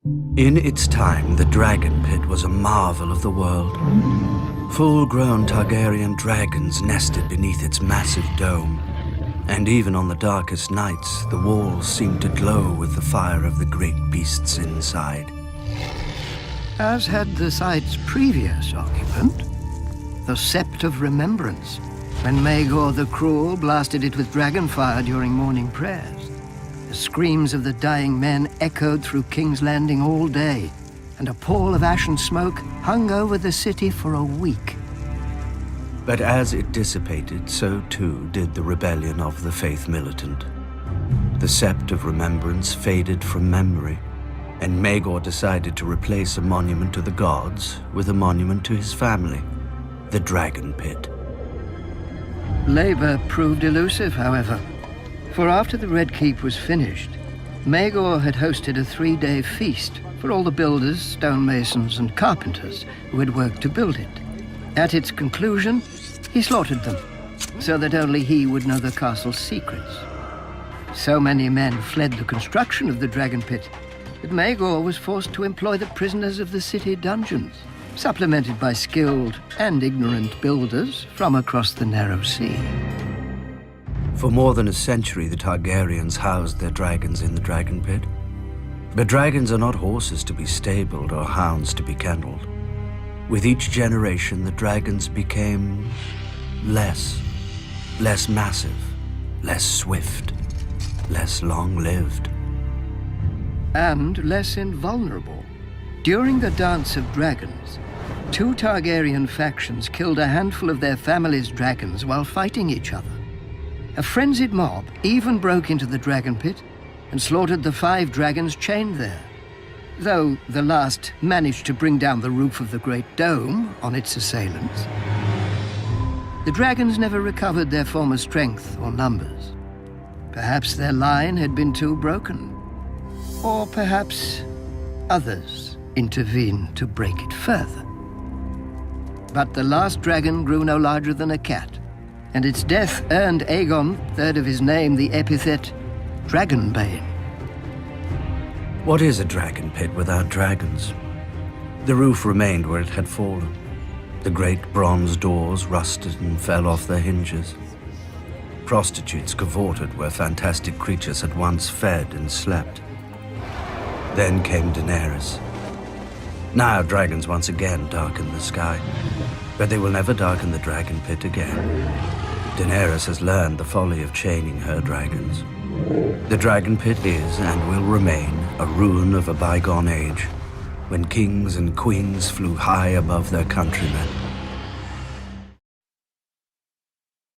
In its time, the Dragon Pit was a marvel of the world. Full-grown Targaryen dragons nested beneath its massive dome. And even on the darkest nights, the walls seemed to glow with the fire of the great beasts inside. As had the site's previous occupant, the Sept of Remembrance, when Maegor the Cruel blasted it with dragon fire during morning prayers. The screams of the dying men echoed through King's Landing all day, and a pall of ash and smoke hung over the city for a week. But as it dissipated, so too did the rebellion of the Faith Militant. The Sept of Remembrance faded from memory, and Maegor decided to replace a monument to the gods with a monument to his family, the Dragon Pit. Labor proved elusive, however, for after the Red Keep was finished, Maegor had hosted a 3-day feast for all the builders, stonemasons, and carpenters who had worked to build it. At its conclusion, he slaughtered them, so that only he would know the castle's secrets. So many men fled the construction of the Dragon Pit that Maegor was forced to employ the prisoners of the city dungeons, supplemented by skilled and ignorant builders from across the narrow sea. For more than a century, the Targaryens housed their dragons in the Dragon Pit. But dragons are not horses to be stabled or hounds to be kennelled. With each generation, the dragons became less massive, less swift, less long-lived. And less invulnerable. During the Dance of Dragons, 2 Targaryen factions killed a handful of their family's dragons while fighting each other. A frenzied mob even broke into the Dragon Pit and slaughtered the 5 dragons chained there, though the last managed to bring down the roof of the Great Dome on its assailants. The dragons never recovered their former strength or numbers. Perhaps their line had been too broken, or perhaps others intervened to break it further. But the last dragon grew no larger than a cat, and its death earned Aegon, third of his name, the epithet Dragonbane. What is a dragon pit without dragons? The roof remained where it had fallen. The great bronze doors rusted and fell off their hinges. Prostitutes cavorted where fantastic creatures had once fed and slept. Then came Daenerys. Now dragons once again darken the sky, but they will never darken the dragon pit again. Daenerys has learned the folly of chaining her dragons. The Dragon Pit is and will remain a ruin of a bygone age, when kings and queens flew high above their countrymen.